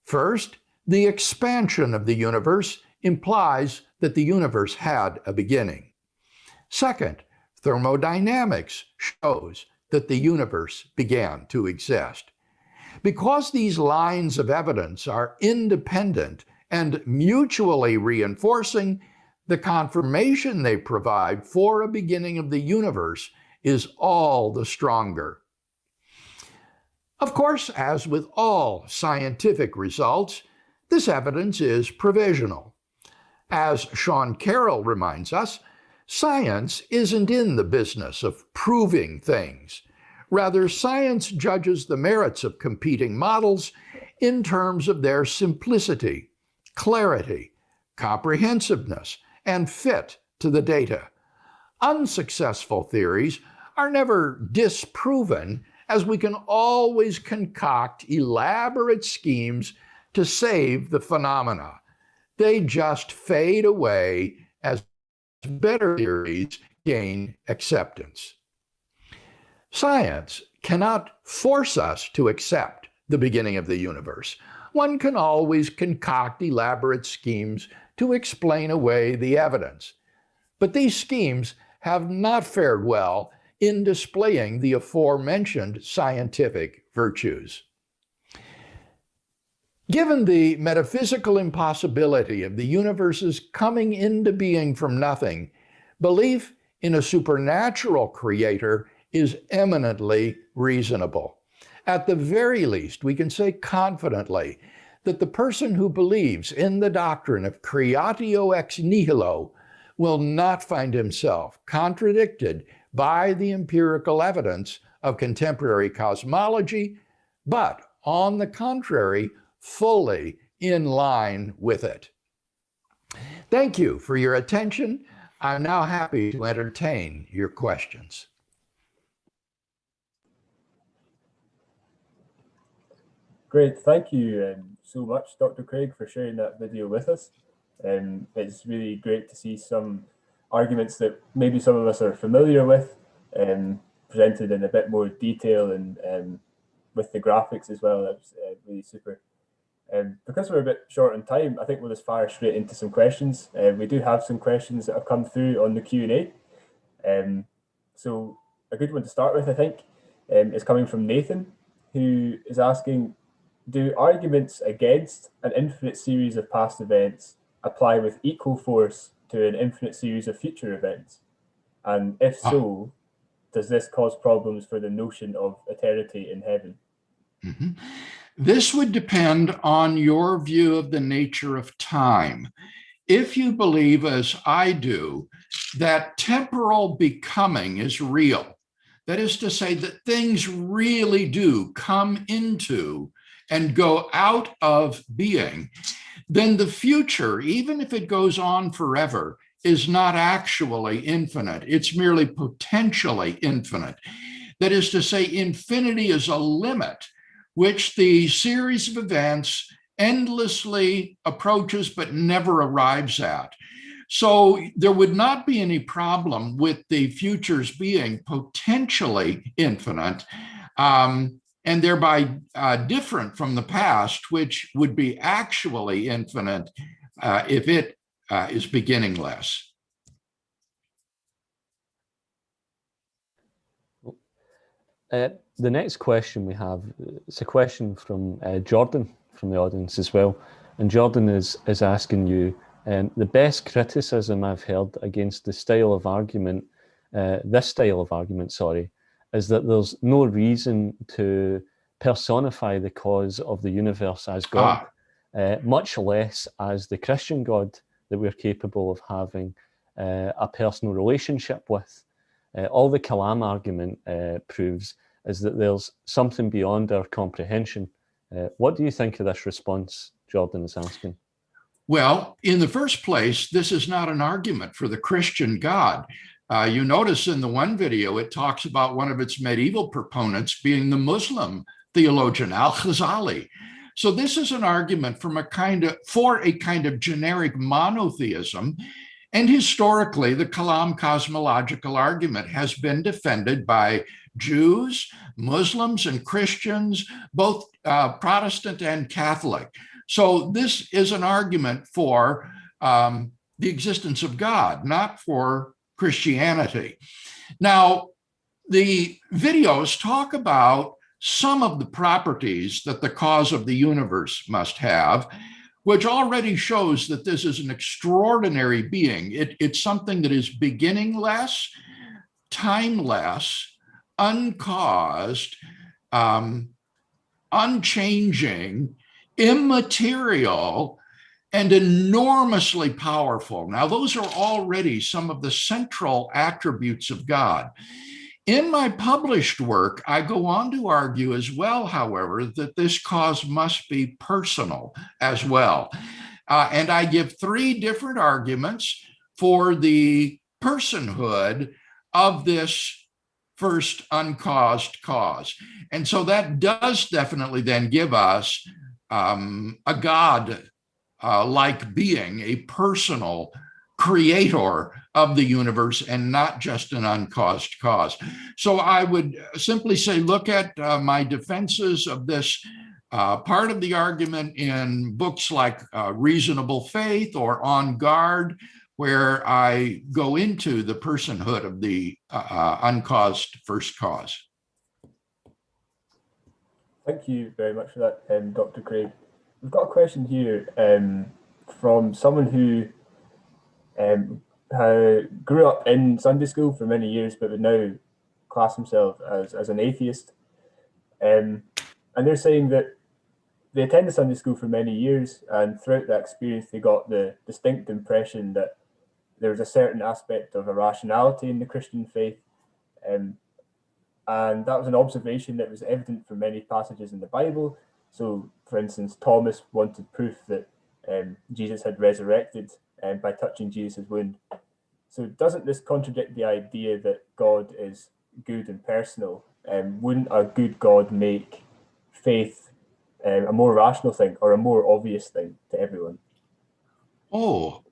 Speaker 2: First, the expansion of the universe implies that the universe had a beginning. Second, thermodynamics shows that the universe began to exist. Because these lines of evidence are independent and mutually reinforcing, the confirmation they provide for a beginning of the universe is all the stronger. Of course, as with all scientific results, this evidence is provisional. As Sean Carroll reminds us, science isn't in the business of proving things. Rather, science judges the merits of competing models in terms of their simplicity, clarity, comprehensiveness, and fit to the data. Unsuccessful theories are never disproven, as we can always concoct elaborate schemes to save the phenomena. They just fade away as better theories gain acceptance. Science cannot force us to accept the beginning of the universe. One can always concoct elaborate schemes to explain away the evidence. But these schemes have not fared well in displaying the aforementioned scientific virtues. Given the metaphysical impossibility of the universe's coming into being from nothing, belief in a supernatural creator is eminently reasonable. At the very least, we can say confidently that the person who believes in the doctrine of creatio ex nihilo will not find himself contradicted by the empirical evidence of contemporary cosmology, but on the contrary, fully in line with it. Thank you for your attention. I'm now happy to entertain your questions.
Speaker 6: Great, thank you so much, Dr. Craig, for sharing that video with us. It's really great to see some arguments that maybe some of us are familiar with, presented in a bit more detail and with the graphics as well. That was really super. Because we're a bit short on time, I think we'll just fire straight into some questions. We do have some questions that have come through on the Q&A. So a good one to start with, I think, is coming from Nathan, who is asking, do arguments against an infinite series of past events apply with equal force to an infinite series of future events? And if so, does this cause problems for the notion of eternity in heaven?
Speaker 2: Mm-hmm. This would depend on your view of the nature of time. If you believe, as I do, that temporal becoming is real, that is to say that things really do come into and go out of being, then the future, even if it goes on forever, is not actually infinite. It's merely potentially infinite. That is to say, infinity is a limit which the series of events endlessly approaches but never arrives at. So there would not be any problem with the futures being potentially infinite, and thereby different from the past, which would be actually infinite if it is beginningless.
Speaker 1: The next question we have, it's a question from Jordan from the audience as well. And Jordan is asking you, the best criticism I've heard against this style of argument, is that there's no reason to personify the cause of the universe as God, much less as the Christian God that we're capable of having a personal relationship with. All the Kalam argument proves is that there's something beyond our comprehension. What do you think of this response, Jordan is asking?
Speaker 2: Well, in the first place, this is not an argument for the Christian God. You notice in the one video, it talks about one of its medieval proponents being the Muslim theologian, Al-Ghazali. So this is an argument for a kind of generic monotheism. And historically, the Kalam Cosmological Argument has been defended by Jews, Muslims, and Christians, both Protestant and Catholic. So this is an argument for the existence of God, not for Christianity. Now, the videos talk about some of the properties that the cause of the universe must have, which already shows that this is an extraordinary being. It's something that is beginningless, timeless, uncaused, unchanging, immaterial, and enormously powerful. Now, those are already some of the central attributes of God. In my published work, I go on to argue as well, however, that this cause must be personal as well. And I give three different arguments for the personhood of this first uncaused cause. And so that does definitely then give us a God-like being, a personal creator of the universe and not just an uncaused cause. So I would simply say, look at my defenses of this part of the argument in books like Reasonable Faith or On Guard, where I go into the personhood of the uncaused first cause.
Speaker 6: Thank you very much for that, Dr. Craig. We've got a question here from someone who grew up in Sunday school for many years, but would now class himself as an atheist. And they're saying that they attended Sunday school for many years, and throughout that experience, they got the distinct impression that there was a certain aspect of irrationality in the Christian faith. And that was an observation that was evident from many passages in the Bible. So, for instance, Thomas wanted proof that Jesus had resurrected by touching Jesus' wound. So doesn't this contradict the idea that God is good and personal? Wouldn't a good God make faith a more rational thing or a more obvious thing to everyone?
Speaker 2: Oh,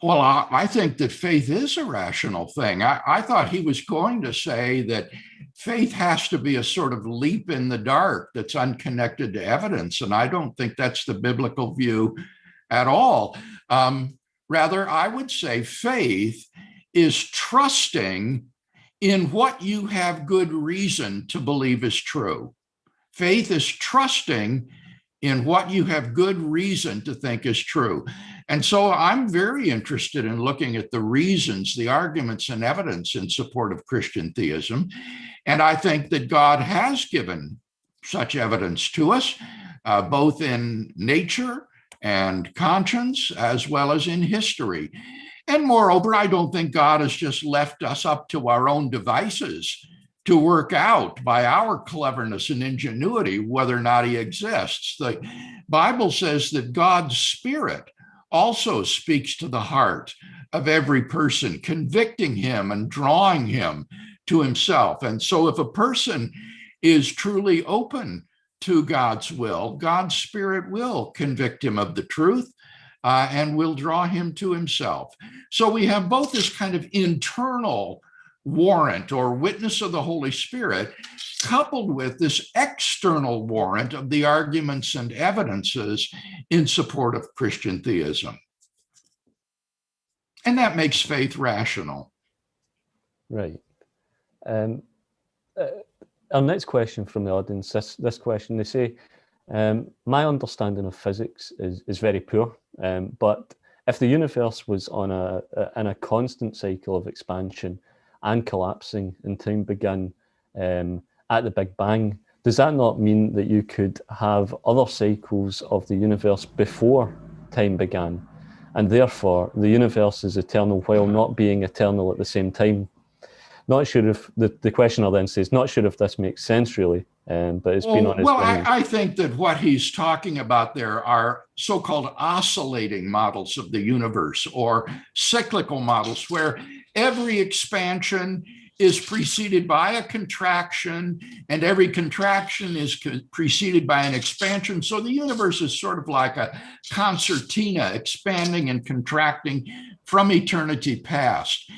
Speaker 2: well, I think that faith is a rational thing. I thought he was going to say that faith has to be a sort of leap in the dark that's unconnected to evidence. And I don't think that's the biblical view at all. Rather, I would say faith is trusting in what you have good reason to believe is true. Faith is trusting in what you have good reason to think is true. And so I'm very interested in looking at the reasons, the arguments and evidence in support of Christian theism. And I think that God has given such evidence to us, both in nature and conscience, as well as in history. And moreover, I don't think God has just left us up to our own devices to work out by our cleverness and ingenuity whether or not he exists. The Bible says that God's Spirit also speaks to the heart of every person, convicting him and drawing him to himself. And so if a person is truly open to God's will, God's Spirit will convict him of the truth and will draw him to himself. So we have both this kind of internal warrant or witness of the Holy Spirit, coupled with this external warrant of the arguments and evidences in support of Christian theism. And that makes faith rational.
Speaker 1: Right. Our next question from the audience, this question, they say, my understanding of physics is very poor, but if the universe was in a constant cycle of expansion and collapsing and time began at the Big Bang, does that not mean that you could have other cycles of the universe before time began? And therefore, the universe is eternal while not being eternal at the same time. not sure if the questioner then says, not sure if this makes sense really, but it's been on his mind.
Speaker 2: I think that what he's talking about there are so-called oscillating models of the universe, or cyclical models, where every expansion is preceded by a contraction, and every contraction is preceded by an expansion. So the universe is sort of like a concertina, expanding and contracting from eternity past.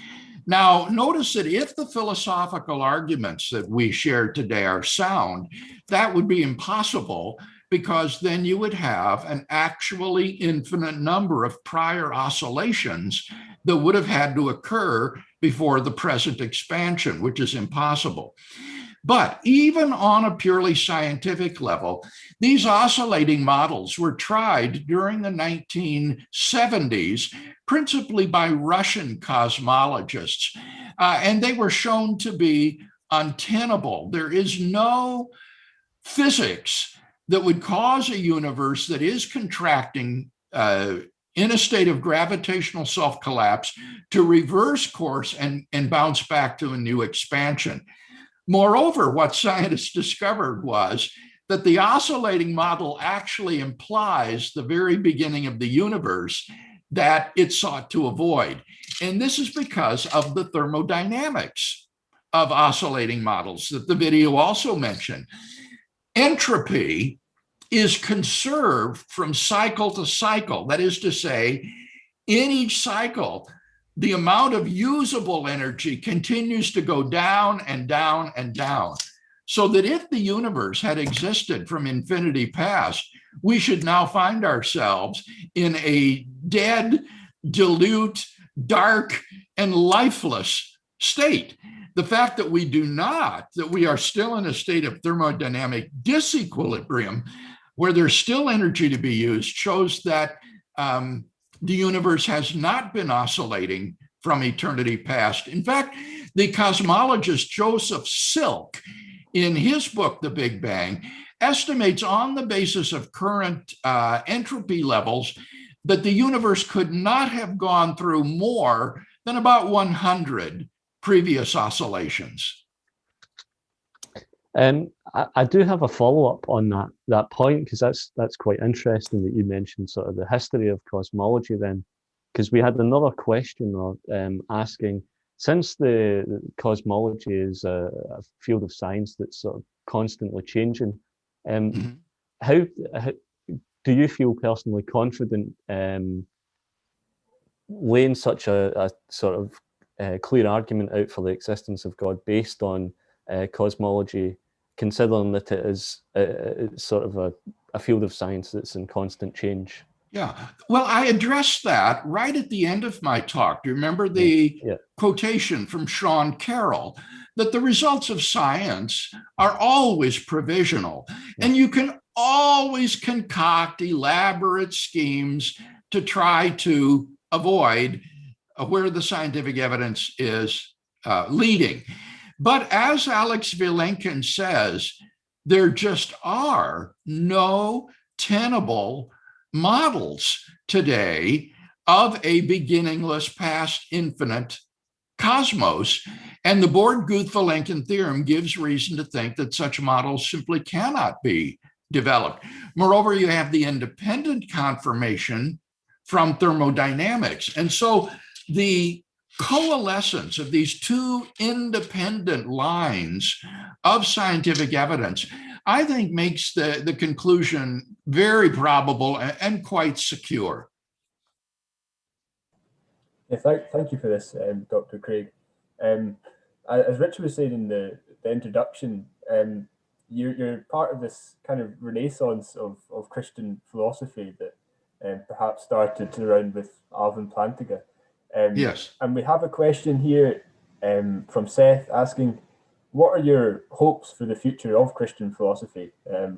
Speaker 2: Now, notice that if the philosophical arguments that we shared today are sound, that would be impossible, because then you would have an actually infinite number of prior oscillations that would have had to occur before the present expansion, which is impossible. But even on a purely scientific level, these oscillating models were tried during the 1970s, principally by Russian cosmologists, and they were shown to be untenable. There is no physics that would cause a universe that is contracting in a state of gravitational self-collapse to reverse course and bounce back to a new expansion. Moreover, what scientists discovered was that the oscillating model actually implies the very beginning of the universe that it sought to avoid. And this is because of the thermodynamics of oscillating models that the video also mentioned. Entropy is conserved from cycle to cycle. That is to say, in each cycle, the amount of usable energy continues to go down and down and down. So that if the universe had existed from infinity past, we should now find ourselves in a dead, dilute, dark, and lifeless state. The fact that we do not, that we are still in a state of thermodynamic disequilibrium, where there's still energy to be used, shows that the universe has not been oscillating from eternity past. In fact, the cosmologist Joseph Silk, in his book, The Big Bang, estimates on the basis of current entropy levels that the universe could not have gone through more than about 100 previous oscillations.
Speaker 1: I do have a follow-up on that point, because that's quite interesting that you mentioned sort of the history of cosmology then, because we had another question asking, since the cosmology is a field of science that's sort of constantly changing, how do you feel personally confident laying such a sort of clear argument out for the existence of God based on cosmology, considering that it is sort of a field of science that's in constant change?
Speaker 2: Yeah, well, I addressed that right at the end of my talk. Do you remember the quotation from Sean Carroll, that the results of science are always provisional, and you can always concoct elaborate schemes to try to avoid where the scientific evidence is leading. But as Alex Vilenkin says, there just are no tenable models today of a beginningless past infinite cosmos. And the Born-Guth-Vilenkin theorem gives reason to think that such models simply cannot be developed. Moreover, you have the independent confirmation from thermodynamics. And so the coalescence of these two independent lines of scientific evidence, I think, makes the conclusion very probable and quite secure.
Speaker 6: Yeah, thank you for this, Dr. Craig. As Richard was saying in the introduction, you're part of this kind of renaissance of Christian philosophy that perhaps started around with Alvin Plantinga.
Speaker 2: Yes.
Speaker 6: And we have a question here from Seth asking, what are your hopes for the future of Christian philosophy,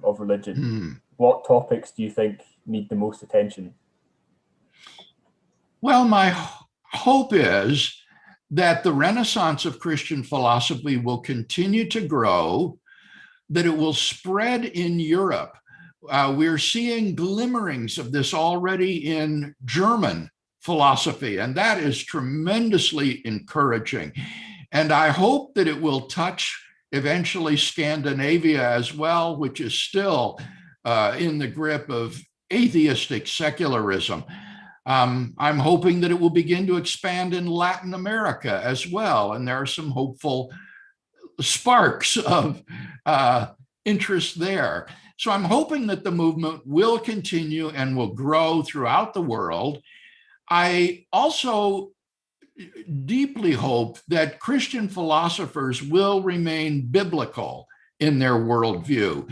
Speaker 6: of religion? What topics do you think need the most attention?
Speaker 2: Well, my hope is that the renaissance of Christian philosophy will continue to grow, that it will spread in Europe. We're seeing glimmerings of this already in German philosophy, and that is tremendously encouraging. And I hope that it will touch eventually Scandinavia as well, which is still in the grip of atheistic secularism. I'm hoping that it will begin to expand in Latin America as well. And there are some hopeful sparks of interest there. So I'm hoping that the movement will continue and will grow throughout the world. I also deeply hope that Christian philosophers will remain biblical in their worldview.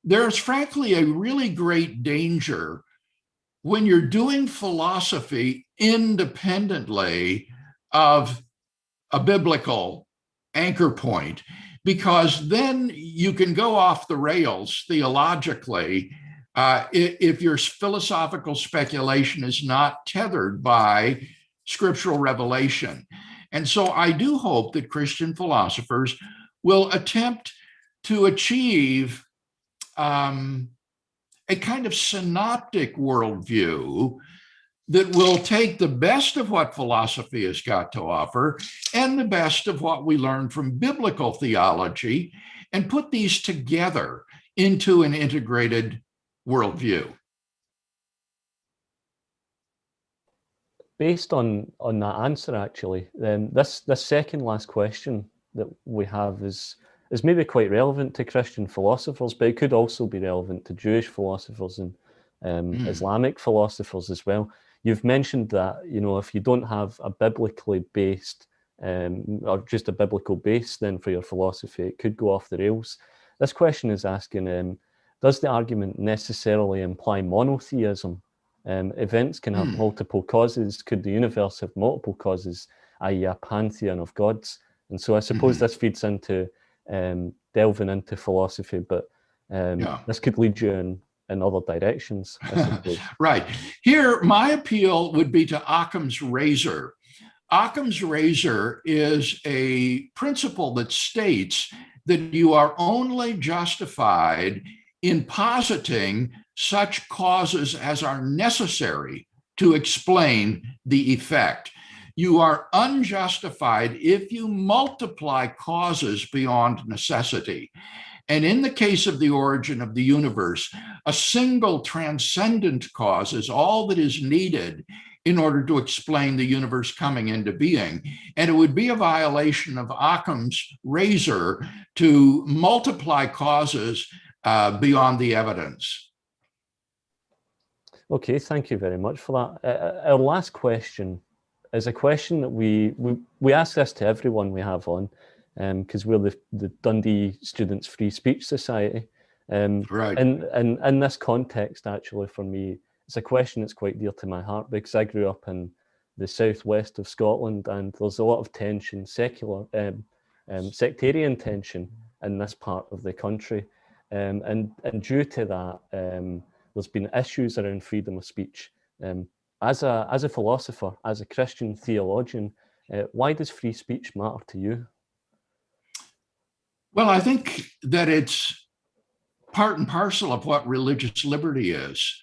Speaker 2: There's frankly a really great danger when you're doing philosophy independently of a biblical anchor point, because then you can go off the rails theologically if your philosophical speculation is not tethered by scriptural revelation. And so I do hope that Christian philosophers will attempt to achieve a kind of synoptic worldview that will take the best of what philosophy has got to offer and the best of what we learn from biblical theology and put these together into an integrated worldview.
Speaker 1: Based on that answer, actually, then this second last question that we have is maybe quite relevant to Christian philosophers, but it could also be relevant to Jewish philosophers and Islamic philosophers as well. You've mentioned that, you know, if you don't have a biblically based or just a biblical base then for your philosophy, it could go off the rails. This question is asking, does the argument necessarily imply monotheism? Events can have multiple causes. Could the universe have multiple causes, i.e. a pantheon of gods? And so I suppose this feeds into delving into philosophy, but this could lead you in other directions, I suppose.
Speaker 2: Right. Here, my appeal would be to Occam's razor. Occam's razor is a principle that states that you are only justified in positing such causes as are necessary to explain the effect. You are unjustified if you multiply causes beyond necessity. And in the case of the origin of the universe, a single transcendent cause is all that is needed in order to explain the universe coming into being. And it would be a violation of Occam's razor to multiply causes beyond the evidence.
Speaker 1: Okay, thank you very much for that. Our last question is a question that we ask this to everyone we have on, because we're the Dundee Students' Free Speech Society.
Speaker 2: Right.
Speaker 1: And in this context, actually, for me, it's a question that's quite dear to my heart because I grew up in the southwest of Scotland, and there's a lot of tension, sectarian tension in this part of the country. And due to that, there's been issues around freedom of speech. As a philosopher, as a Christian theologian, why does free speech matter to you?
Speaker 2: Well, I think that it's part and parcel of what religious liberty is.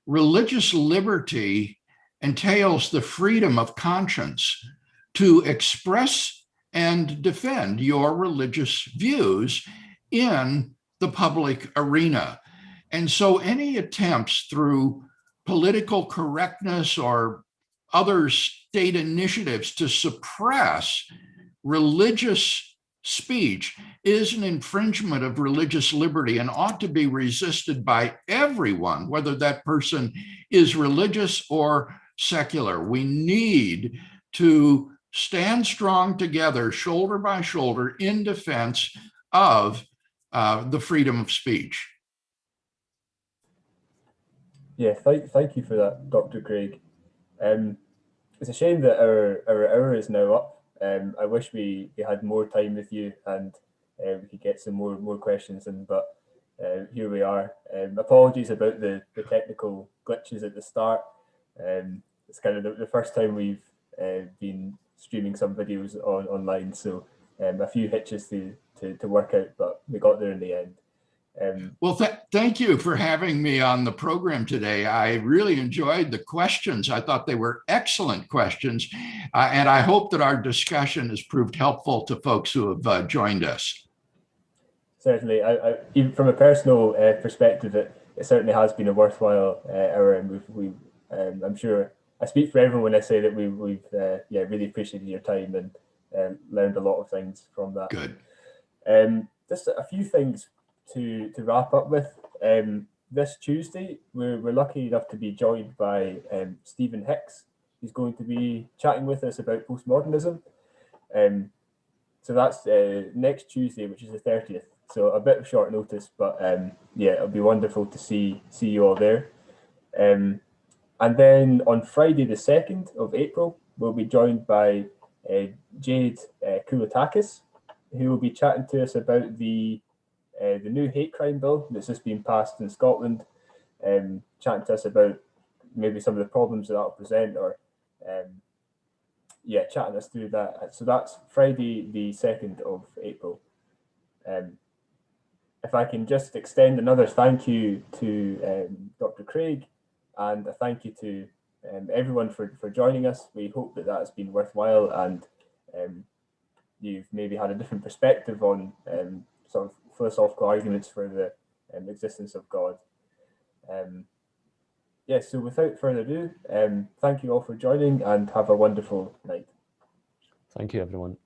Speaker 2: Religious liberty entails the freedom of conscience to express and defend your religious views in the public arena. And so any attempts through political correctness or other state initiatives to suppress religious speech is an infringement of religious liberty and ought to be resisted by everyone, whether that person is religious or secular. We need to stand strong together, shoulder by shoulder, in defense of the freedom of speech.
Speaker 6: Yeah, thank you for that, Dr. Craig. It's a shame that our hour is now up. I wish we had more time with you and we could get some more questions in, but here we are. Apologies about the technical glitches at the start. It's kind of the first time we've been streaming some videos online, so a few hitches to work out, but we got there in the end.
Speaker 2: Well, thank you for having me on the program today. I really enjoyed the questions. I thought they were excellent questions. And I hope that our discussion has proved helpful to folks who have joined us.
Speaker 6: Certainly. Even from a personal perspective, it certainly has been a worthwhile hour. And I'm sure I speak for everyone when I say that we've really appreciated your time and learned a lot of things from that.
Speaker 2: Good.
Speaker 6: Just a few things to wrap up with. This Tuesday, we're lucky enough to be joined by Stephen Hicks. He's going to be chatting with us about postmodernism. So that's next Tuesday, which is the 30th. So a bit of short notice, but it'll be wonderful to see you all there. And then on Friday, the 2nd of April, we'll be joined by Jade Koulotakis, who will be chatting to us about the new hate crime bill that's just been passed in Scotland, chatting to us about maybe some of the problems that will present, or chatting us through that. So that's Friday, the 2nd of April. If I can just extend another thank you to Dr. Craig, and a thank you to everyone for joining us. We hope that has been worthwhile, and you've maybe had a different perspective on sort of philosophical arguments for the existence of God. So without further ado, thank you all for joining, and have a wonderful night.
Speaker 1: Thank you, everyone.